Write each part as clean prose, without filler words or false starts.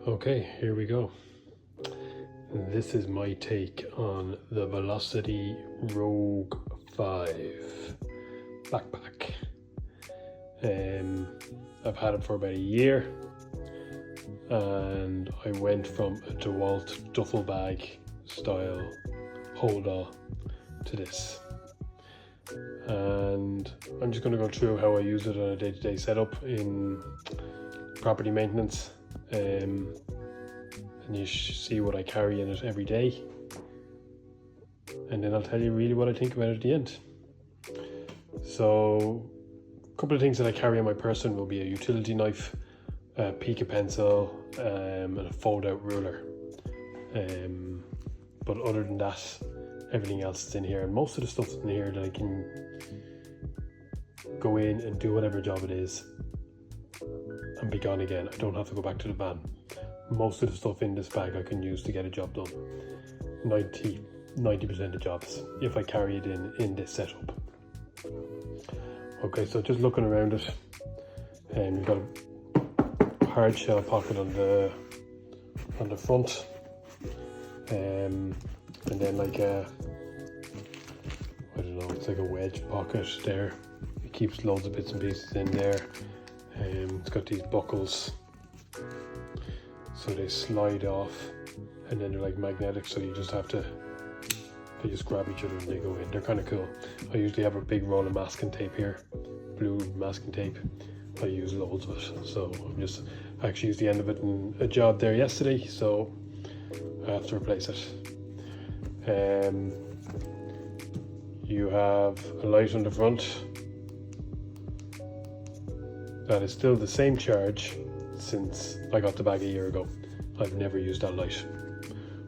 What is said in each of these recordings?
Okay, here we go. This is my take on the Velocity Rogue 5 backpack. I've had it for about a year, and I went from a DeWalt duffel bag style hold all to this. And I'm just going to go through how I use it on a day-to-day setup in property maintenance. And you see what I carry in it every day, and then I'll tell you really what I think about it at the end. So a couple of things that I carry on my person will be a utility knife, a Pica pencil, and a fold out ruler, but other than that, everything else is in here, and most of the stuff's in here that I can go in and do whatever job it is and be gone again. I don't have to go back to the van. Most of the stuff in this bag I can use to get a job done. 90% of jobs if I carry it in this setup. Okay, so just looking around it, and we've got a hard shell pocket on the front, and then like a, I don't know, it's like a wedge pocket there. It keeps loads of bits and pieces in there. It's got these buckles, so they slide off, and then they're like magnetic, so you just have to, they just grab each other and they go in. They're kind of cool. I usually have a big roll of masking tape here, blue masking tape. I use loads of it, so I actually used the end of it in a job there yesterday, so I have to replace it. You have a light on the front that is still the same charge since I got the bag a year ago. I've never used that light.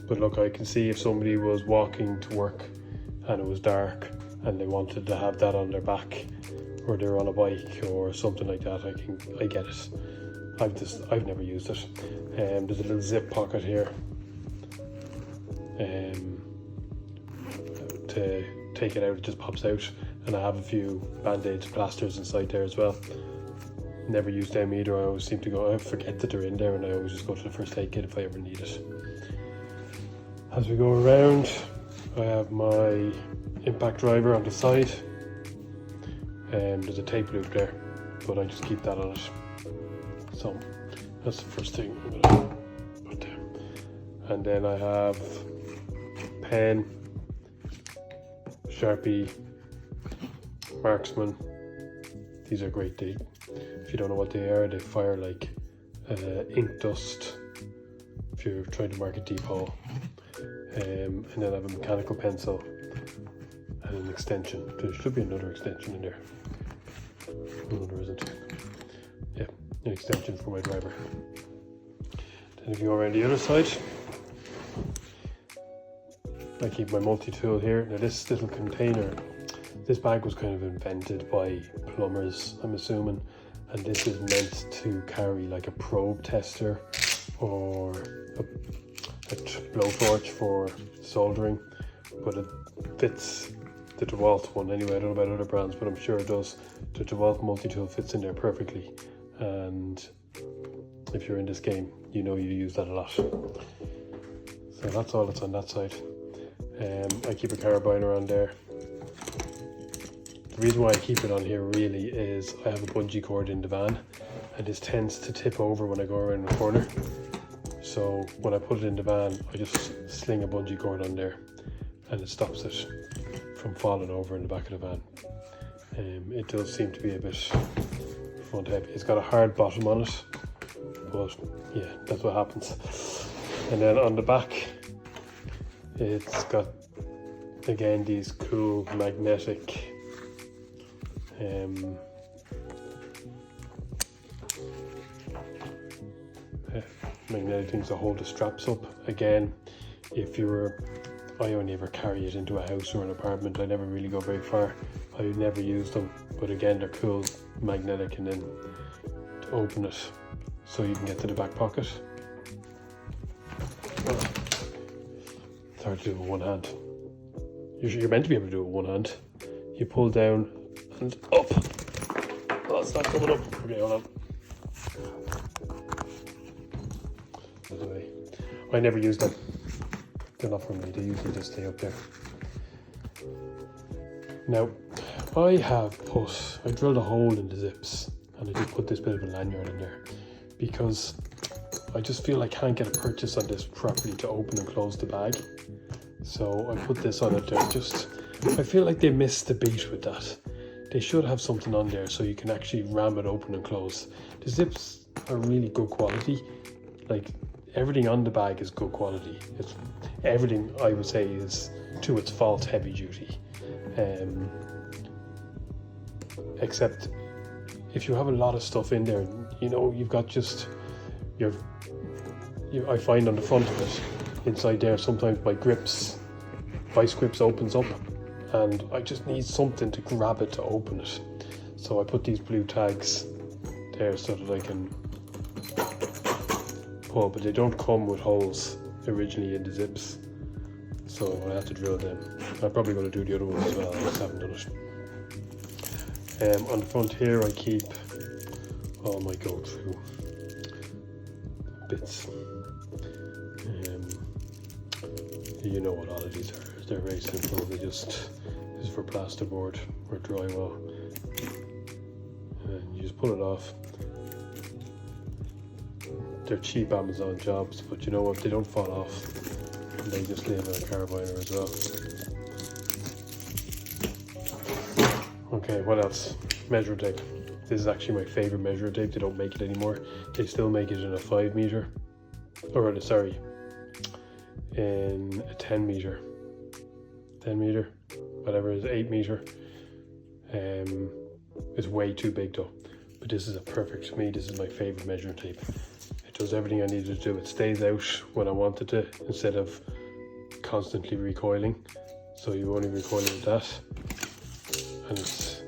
But look, I can see if somebody was walking to work and it was dark and they wanted to have that on their back, or they're on a bike or something like that, I get it. I've never used it. There's a little zip pocket here to take it out. It just pops out, and I have a few band-aids, plasters inside there as well. Never use them either. I always seem to I forget that they're in there, and I always just go to the first aid kit if I ever need it. As we go around, I have my impact driver on the side, and there's a tape loop there, but I just keep that on it. So that's the first thing I'm gonna put there. And then I have pen, Sharpie, Marksman. These are great. If you don't know what they are, they fire like ink dust if you're trying to mark a deep hole. And then I have a mechanical pencil and an extension. There should be another extension in there. No, there isn't. Yeah, an extension for my driver. Then if you go around the other side, I keep my multi-tool here. Now this little container, this bag was kind of invented by plumbers, I'm assuming, and this is meant to carry like a probe tester or a blowtorch for soldering, but it fits the DeWalt one anyway. I don't know about other brands, but I'm sure it does. The DeWalt multi-tool fits in there perfectly, and if you're in this game, you know you use that a lot. So that's all that's on that side. I keep a carabiner on there. The reason why I keep it on here really is I have a bungee cord in the van, and this tends to tip over when I go around the corner. So when I put it in the van, I just sling a bungee cord on there, and it stops it from falling over in the back of the van. It does seem to be a bit front heavy. It's got a hard bottom on it, but yeah, that's what happens. And then on the back, it's got, again, these cool magnetic magnetic things that hold the straps up. Again, I only ever carry it into a house or an apartment. I never really go very far. I never use them, but again, they're cool, magnetic, and then to open it so you can get to the back pocket. It's hard to do with one hand. You're meant to be able to do it with one hand. You pull down and up. Oh, it's not coming up. Okay, hold on. I never use them. They're not for me, they usually just stay up there. Now, I drilled a hole in the zips and I just put this bit of a lanyard in there because I just feel I can't get a purchase on this properly to open and close the bag. So I put this on it there. I feel like they missed the beat with that. They should have something on there so you can actually ram it open and close. The zips are really good quality. Like everything on the bag is good quality. Everything I would say is to its fault heavy duty. Except if you have a lot of stuff in there, you know, you've got just I find on the front of it, inside there, sometimes my vice grips opens up and I just need something to grab it to open it. So I put these blue tags there so that I can pull, but they don't come with holes originally in the zips. So I have to drill them. I'm probably going to do the other ones as well, I just haven't done it. On the front here I keep all my go-to bits. You know what all of these are. They're very simple. This is for plasterboard or drywall. And you just pull it off. They're cheap Amazon jobs, but you know what? They don't fall off. And they just live in a carabiner as well. Okay, what else? Measure tape. This is actually my favorite measure tape. They don't make it anymore. They still make it in a 5 meter, or sorry, in a 10 meter, whatever it is, 8 meter. It's way too big though. But this is a perfect, to me, this is my favorite measuring tape. It does everything I need to do. It stays out when I want it to, instead of constantly recoiling. So you only recoil with that. And it's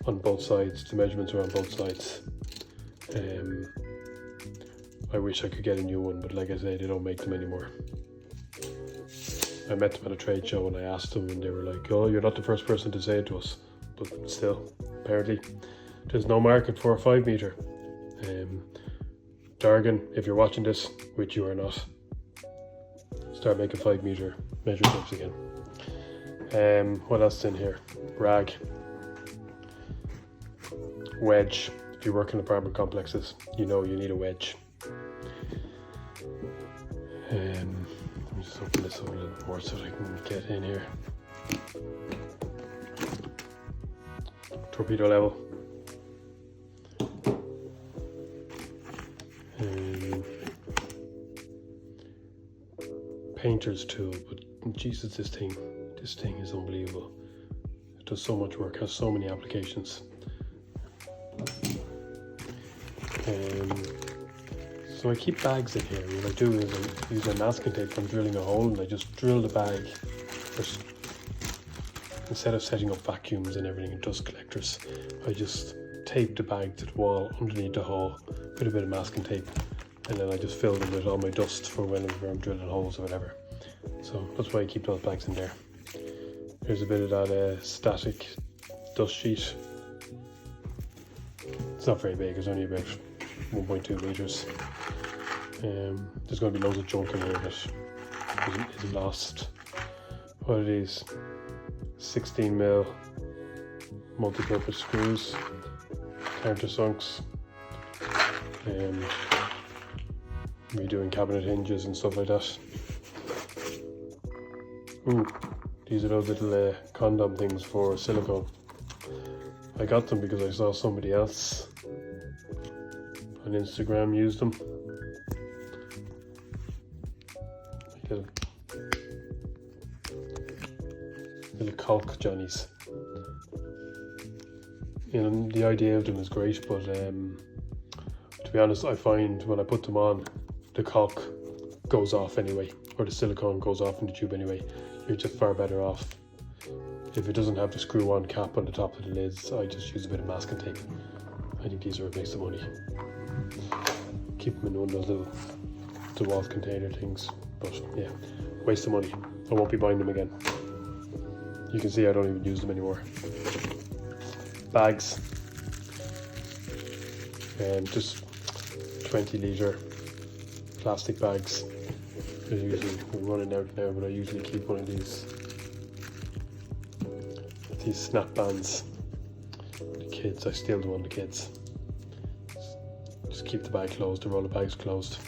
on both sides, the measurements are on both sides. I wish I could get a new one, but like I say, they don't make them anymore. I met them at a trade show and I asked them and they were like, oh, you're not the first person to say it to us. But still, apparently, there's no market for a 5 meter. Dargan, if you're watching this, which you are not, start making 5 meter measure tapes again. What else is in here? Rag. Wedge. If you work in apartment complexes, you know you need a wedge. Let me just open this up a little more so that I can get in here. Torpedo level. Painter's tool, but Jesus, this thing is unbelievable. It does so much work, has so many applications. So I keep bags in here. What I do is I use my masking tape from drilling a hole and I just drill the bag. Instead of setting up vacuums and everything and dust collectors, I just tape the bag to the wall underneath the hole with a bit of masking tape, and then I just fill them with all my dust for whenever I'm drilling holes or whatever. So that's why I keep those bags in there. There's a bit of that static dust sheet. It's not very big, it's only about 1.2 meters. There's going to be loads of junk in here that is lost. What are these? 16mm multi-purpose screws, countersunks, redoing cabinet hinges and stuff like that. Ooh, these are those little condom things for silicone. I got them because I saw somebody else on Instagram use them. Little caulk johnnies. You know, the idea of them is great, but to be honest, I find when I put them on, the caulk goes off anyway, or the silicone goes off in the tube anyway. You're just far better off. If it doesn't have the screw-on cap on the top of the lids, I just use a bit of masking tape. I think these are a waste of money. Keep them in one of those little DeWalt container things, but yeah, waste of money. I won't be buying them again. You can see I don't even use them anymore. Bags. Just 20 litre plastic bags. We're running out now, but I usually keep one of these snap bands. The kids, I still do on the kids. Just keep the bag closed, the roller bag's closed.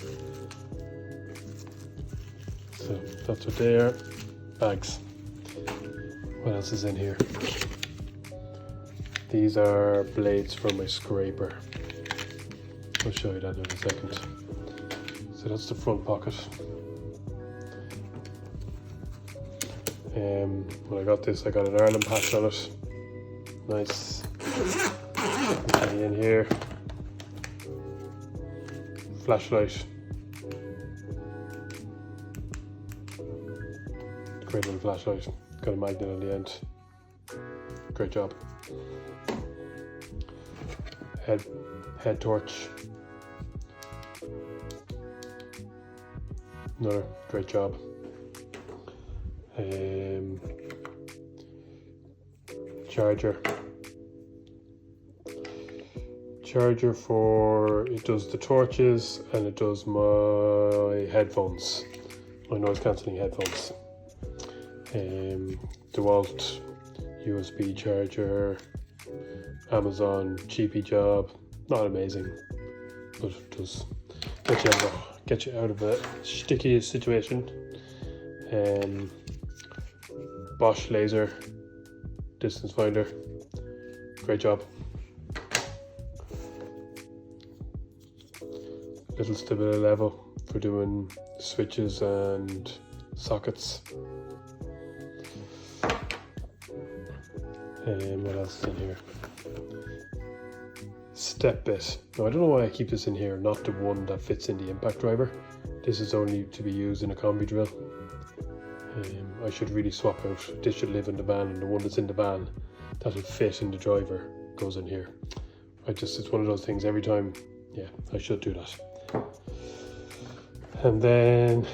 So that's what they are. Bags. What else is in here? These are blades for my scraper. I'll show you that in a second. So that's the front pocket. When I got this, I got an Ireland patch on it. Nice. In here. Flashlight. Great little flashlight. Got a magnet on the end. Great job. Head torch. Another great job. Charger for, it does the torches and it does my headphones, my noise cancelling headphones. DeWalt USB charger, Amazon cheapy job, not amazing, but it does get you out of a sticky situation. Bosch laser distance finder, great job. Little stability level for doing switches and sockets. What else is in here? Step bit. Now I don't know why I keep this in here, not the one that fits in the impact driver. This is only to be used in a combi drill. I should really swap out. This should live in the van, and the one that's in the van that'll fit in the driver goes in here. It's one of those things every time. Yeah, I should do that. And then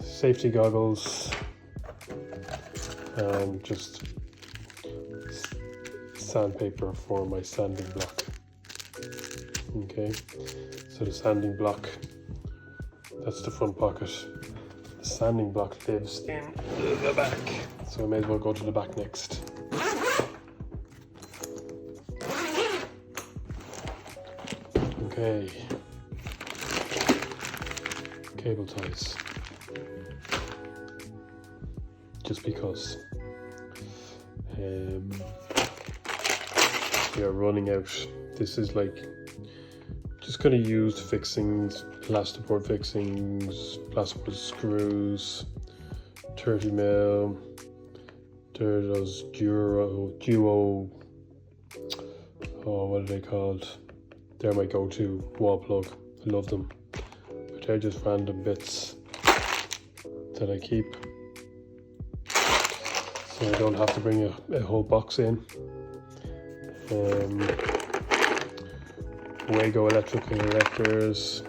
safety goggles and just sandpaper for my sanding block. Okay, so the sanding block, that's the front pocket. The sanding block lives in the back, so I may as well go to the back next. Okay, cable ties, just because we are running out. This is like just kind of used fixings, plasterboard fixings, plasterboard screws, 30mm. There are those duo, what are they called? They're my go-to wall plug. I love them. But they're just random bits that I keep, so I don't have to bring a whole box in. Wago electrical connectors.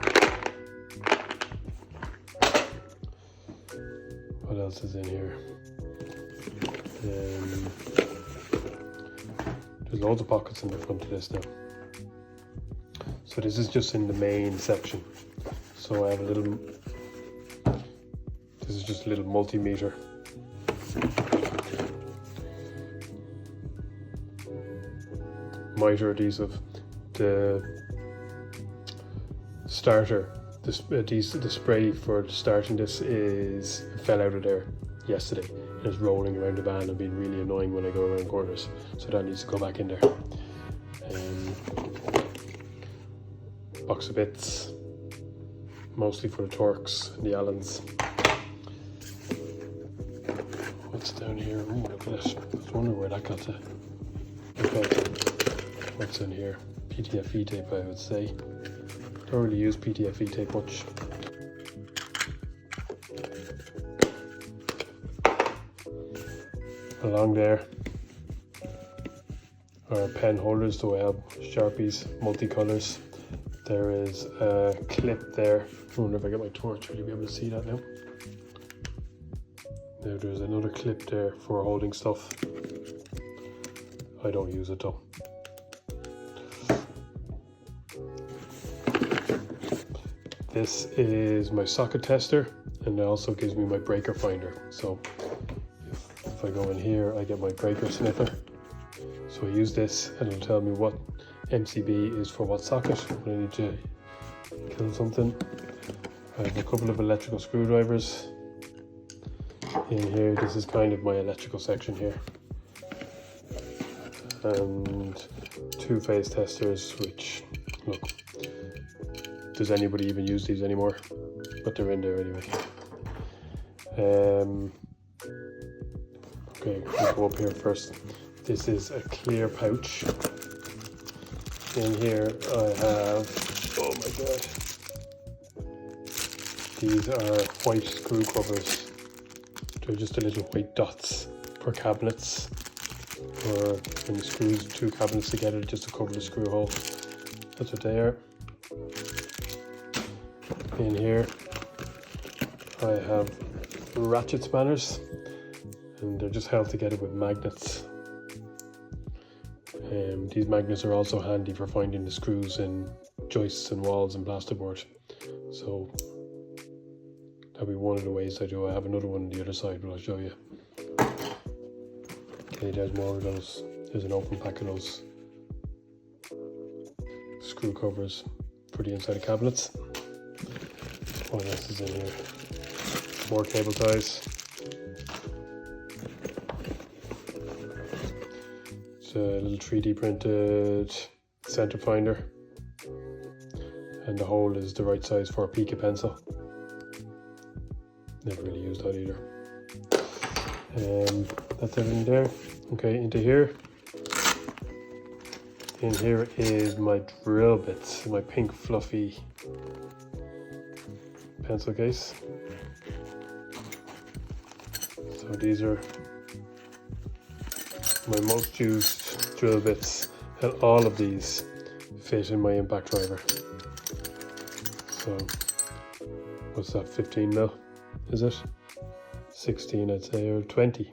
What else is in here? There's loads of pockets in the front of this now. So this is just in the main section. So I have this is just a little multimeter. Miter adhesive. The starter, the spray for starting this fell out of there yesterday and is rolling around the van and being really annoying when I go around corners, so that needs to go back in there. Box of bits, mostly for the Torx and the Allens. What's down here? Ooh, look at it. I was wondering where that got to. Okay, what's in here? PTFE tape, I would say. Don't really use PTFE tape much. Along there are pen holders, so I have Sharpies, multicolors. There is a clip there. I wonder if I get my torch, will you be able to see that now? Now there's another clip there for holding stuff. I don't use it though. This is my socket tester, and it also gives me my breaker finder. So if I go in here, I get my breaker sniffer. So I use this and it'll tell me what MCB is for what socket when I need to kill something. I have a couple of electrical screwdrivers in here. This is kind of my electrical section here. And 2 phase testers, which, look, does anybody even use these anymore? But they're in there anyway. Okay, we'll go up here first. This is a clear pouch. In here I have, oh my god, these are white screw covers. They're just the little white dots for cabinets, or when you screw 2 cabinets together just to cover the screw hole. That's what they are. In here I have ratchet spanners, and they're just held together with magnets. These magnets are also handy for finding the screws in joists and walls and plasterboard. So that'll be one of the ways I do. I have another one on the other side, but I'll show you. Okay, there's more of those. There's an open pack of those screw covers for the inside of cabinets. What else is in here? More cable ties. It's a little 3D printed center finder, and the hole is the right size for a Pica pencil. Never really used that either. That's everything there. Okay, into here. In here is my drill bits, my pink fluffy pencil case. So these are my most used drill bits, and all of these fit in my impact driver. So what's that, 15 mil is it? 16 I'd say, or 20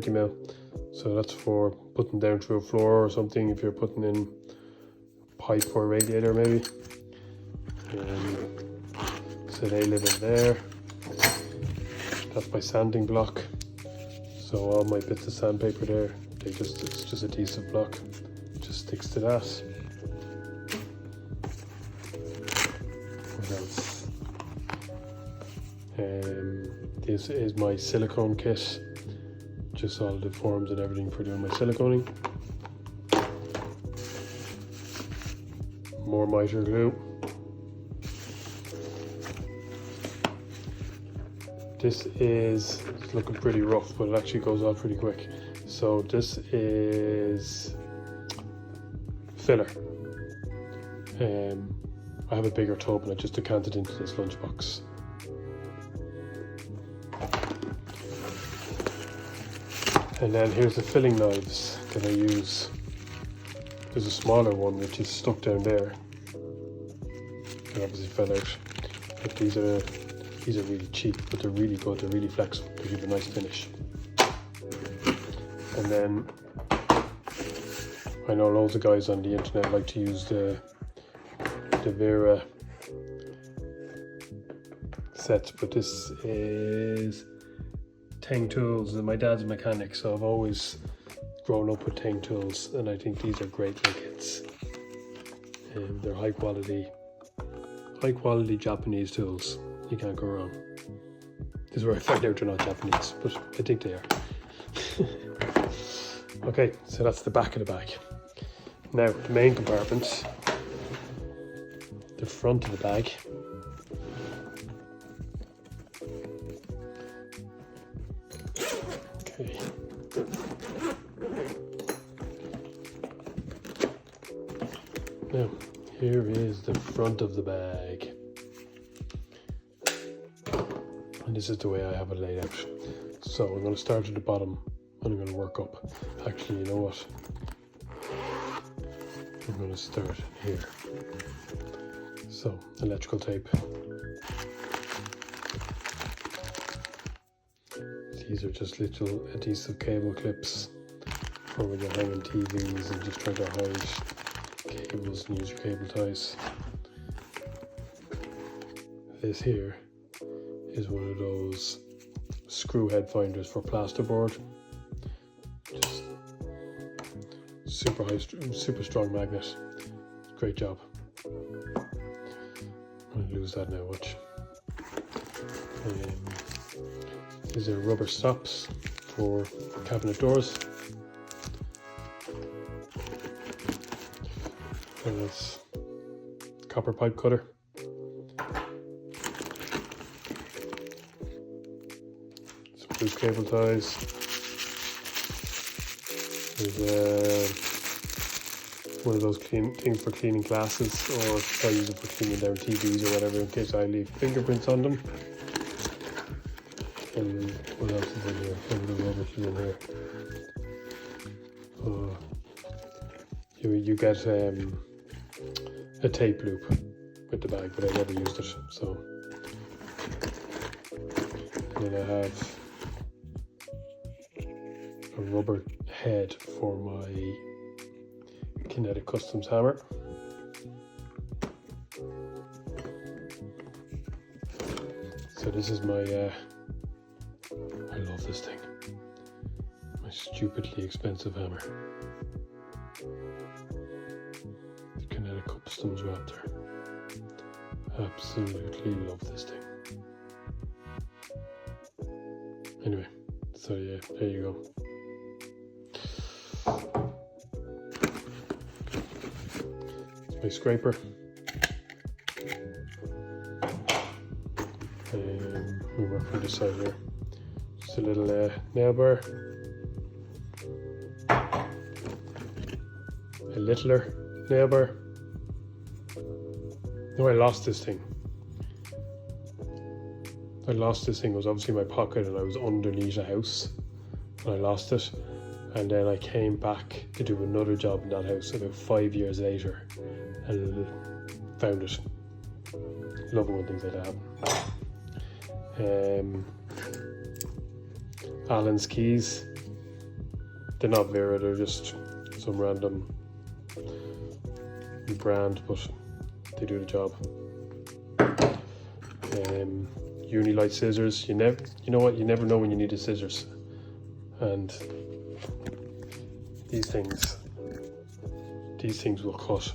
mil. So that's for putting down through a floor or something, if you're putting in pipe or radiator maybe. So they live in there. That's my sanding block. So all my bits of sandpaper there, it's just adhesive block. It just sticks to that. What else? This is my silicone kit. Just all the forms and everything for doing my siliconing. More mitre glue. This is looking pretty rough, but it actually goes off pretty quick. So this is filler. I have a bigger tub and I just decanted into this lunchbox. And then here's the filling knives that I use. There's a smaller one which is stuck down there. It obviously fell out. But these are really cheap, but they're really good. They're really flexible. They give a nice finish. And then I know loads of guys on the internet like to use the Vera sets, but this is Teng tools, and my dad's a mechanic, so I've always grown up with Teng tools, and I think these are great kits. They're high quality Japanese tools. You can't go wrong. This is where I find out they're not Japanese, but I think they are. Okay, so that's the back of the bag. Now the main compartment, the front of the bag. Okay. Now, here is the front of the bag. And this is the way I have it laid out. So I'm going to start at the bottom and I'm going to work up. Actually, you know what? I'm going to start here. So, electrical tape. These are just little adhesive cable clips for when you're hanging TVs and just trying to hide cables and use your cable ties. this here is one of those screw head finders for plasterboard. Just super strong magnet. Great job. I'm gonna lose that now, watch. These are rubber stops for cabinet doors. And it's copper pipe cutter. Some loose cable ties. There's one of those things for cleaning glasses, or I use it for cleaning down TVs or whatever in case I leave fingerprints on them. And what else is in here? Some of the rubbish is in here. You get a tape loop with the bag, but I never used it. So, and then I have a rubber head for my Kinetic Customs hammer. So this is my, I love this thing, my stupidly expensive hammer. The Kinetic Customs Raptor. Absolutely love this thing. Anyway, so yeah, there you go. My scraper. We work from this side here. Just a little nail bar. A littler nail bar. No, I lost this thing. It was obviously in my pocket and I was underneath a house and I lost it. And then I came back to do another job in that house about 5 years later and found it. Love it when things like that happen. Allen's keys. They're not Vera, they're just some random brand, but they do the job. Unilight scissors. You know what? You never know when you need the scissors. And these things will cut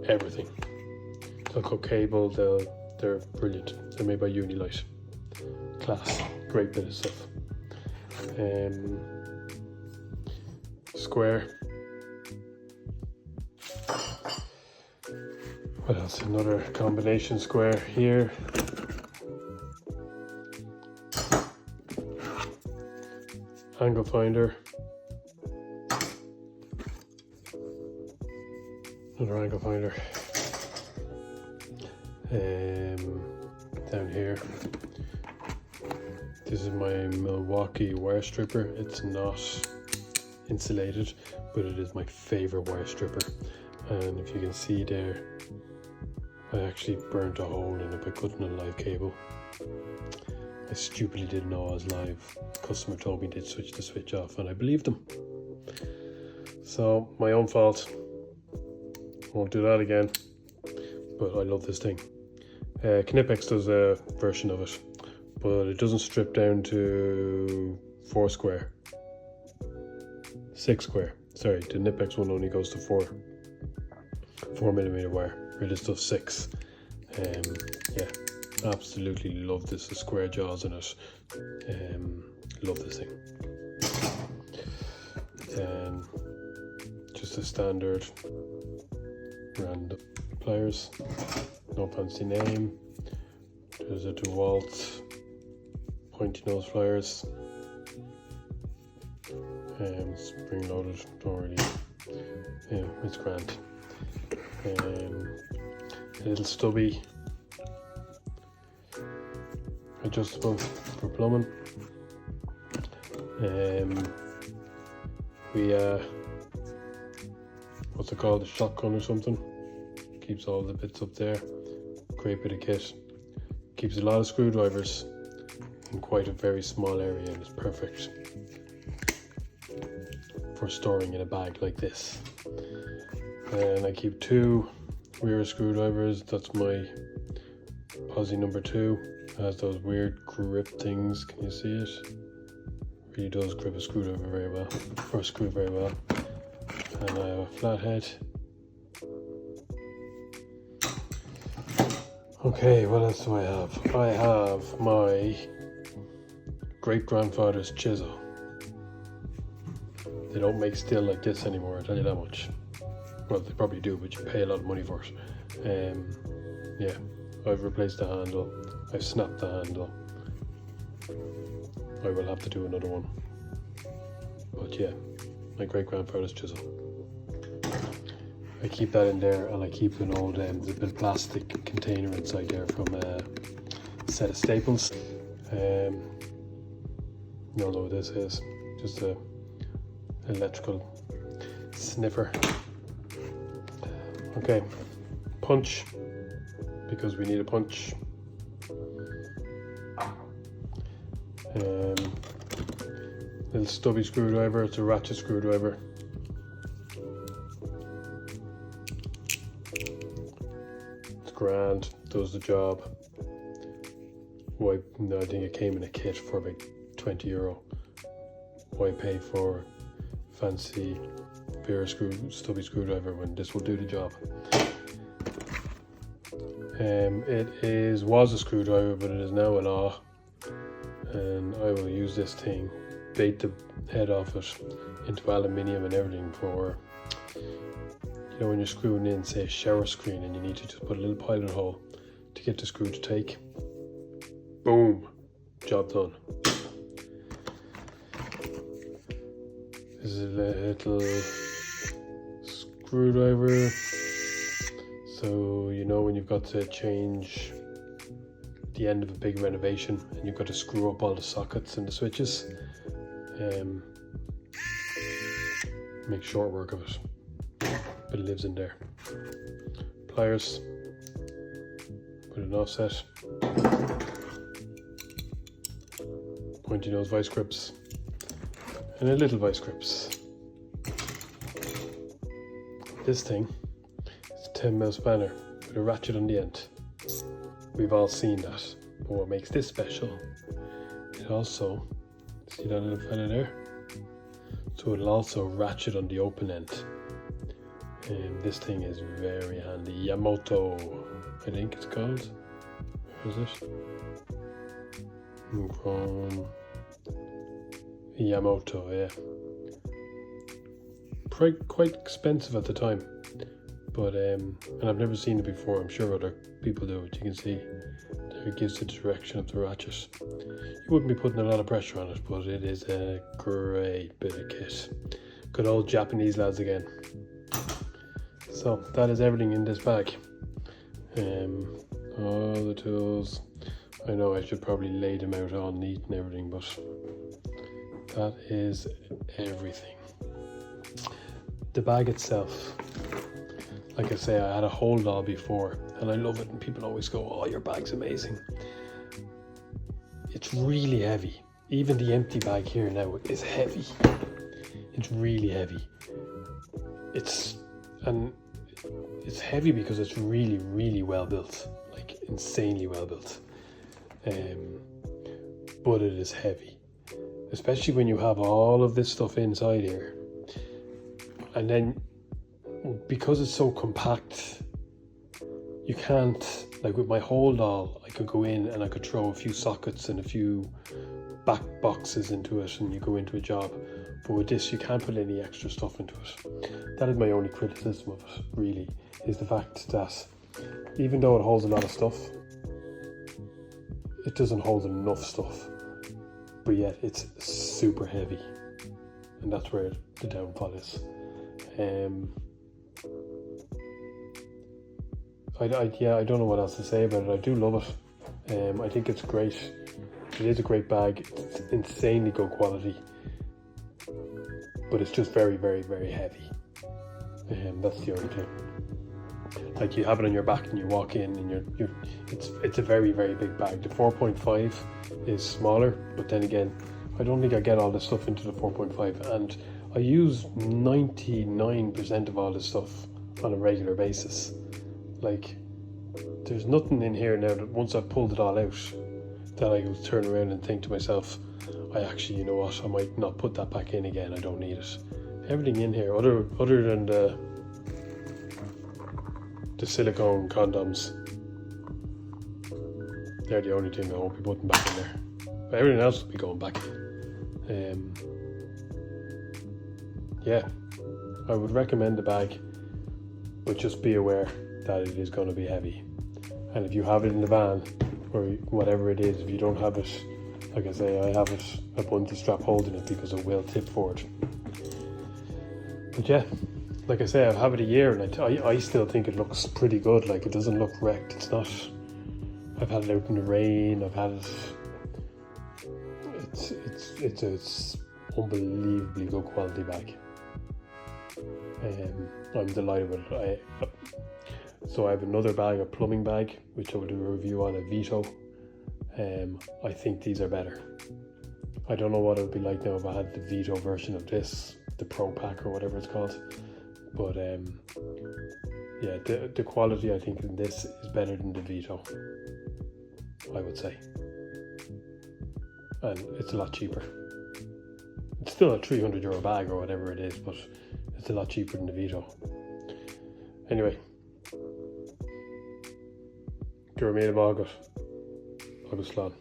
everything. They'll cut cable. They're brilliant. They're made by Unilight. Class. Great bit of stuff. Square. What else? Another combination square here. Angle finder. Another angle finder. Down here. This is my Milwaukee wire stripper. It's not insulated, but it is my favorite wire stripper. And if you can see there, I actually burnt a hole in it by cutting a live cable. I stupidly didn't know I was live. The customer told me they'd switch the switch off and I believed them. So, my own fault. Won't do that again. But I love this thing. Knipex does a version of it, but it doesn't strip down to 4 square. 6 square. Sorry, the Knipex one only goes to 4mm wire. This does 6. Yeah, absolutely love this. The square jaws in it. Love this thing. Then just a standard random pliers. No fancy name. There's a DeWalt pointy nose pliers. Spring loaded. Don't really. Yeah, it's grand. A little stubby adjustable for plumbing. What's it called? A shotgun or something. Keeps all the bits up there. Great bit of kit. Keeps a lot of screwdrivers in quite a very small area, and it's perfect for storing in a bag like this. And I keep 2 rear screwdrivers. That's my Aussie number 2. It has those weird grip things. Can you see it? Really does grip a screwdriver very well, or a screw very well. And I have a flathead. Okay, what else do I have? I have my great-grandfather's chisel. They don't make steel like this anymore, I'll tell you that much. Well, they probably do, but you pay a lot of money for it. Yeah, I've replaced the handle. I've snapped the handle. I will have to do another one. But yeah, my great-grandfather's chisel. I keep that in there, and I keep an old zipping plastic container inside there from a set of staples. You don't know what this is, just a electrical sniffer. Okay, punch, because we need a punch. Little stubby screwdriver, it's a ratchet screwdriver. It's grand, does the job. Why? No, I think it came in a kit for about €20. Why pay for fancy stubby screwdriver when this will do the job? It was a screwdriver, but it is now an awl, and I will use this thing, bait the head off it into aluminium and everything for, you know, when you're screwing in, say, a shower screen and you need to just put a little pilot hole to get the screw to take. Boom, job done. This is a little screwdriver, so you know when you've got to change the end of a big renovation and you've got to screw up all the sockets and the switches, make short work of it, but it lives in there. Pliers, put an offset, pointy nose vice grips, and a little vice grips. This thing is a 10mm spanner with a ratchet on the end. We've all seen that, but what makes this special, it also, see that little fella there? So it'll also ratchet on the open end. And this thing is very handy. Yamato, I think it's called. Where is it? From Yamato, yeah. Quite expensive at the time, but and I've never seen it before. I'm sure other people do it. You can see there it gives the direction of the ratchet. You wouldn't be putting a lot of pressure on it, but it is a great bit of kit. Good old Japanese lads again. So that is everything in this bag. All the tools. I know I should probably lay them out all neat and everything, but that is everything. The bag itself, like I say, I had a hold all before, and I love it, and people always go, "Oh, your bag's amazing." It's really heavy. Even the empty bag here now is heavy. It's really heavy. It's heavy because it's really, really well built, like insanely well built. But it is heavy, especially when you have all of this stuff inside here. And then, because it's so compact, you can't, like with my hold all, I could go in and I could throw a few sockets and a few back boxes into it and you go into a job. But with this, you can't put any extra stuff into it. That is my only criticism of it, really, is the fact that even though it holds a lot of stuff, it doesn't hold enough stuff. But yet, it's super heavy. And that's where the downfall is. I don't know what else to say about it. I do love it. I think it's great. It is a great bag. It's insanely good quality, but it's just very, very, very heavy. That's the only thing. Like, you have it on your back and you walk in and it's a very, very big bag. The 4.5 is smaller, but then again, I don't think I get all the stuff into the 4.5, and I use 99% of all this stuff on a regular basis. Like, there's nothing in here now that once I've pulled it all out, that I will turn around and think to myself, I actually, you know what, I might not put that back in again, I don't need it. Everything in here, other than the silicone condoms, they're the only thing I won't be putting back in there. But everything else will be going back. Yeah, I would recommend the bag, but just be aware that it is going to be heavy. And if you have it in the van, or whatever it is, if you don't have it, like I say, I have it a bungee strap holding it because it will tip forward. But yeah, like I say, I've had it a year and I still think it looks pretty good. Like, it doesn't look wrecked. It's not. I've had it out in the rain. I've had it. It's unbelievably good quality bag. I'm delighted with it. So I have another bag, a plumbing bag, which I will do a review on, a Vito. I think these are better. I don't know what it would be like now if I had the Vito version of this, the Pro Pack or whatever it's called. But yeah, the quality I think in this is better than the Vito, I would say. And it's a lot cheaper. It's still a €300 bag or whatever it is, but it's a lot cheaper than the Vito. Anyway, Gurmeda Margaret, August Slán.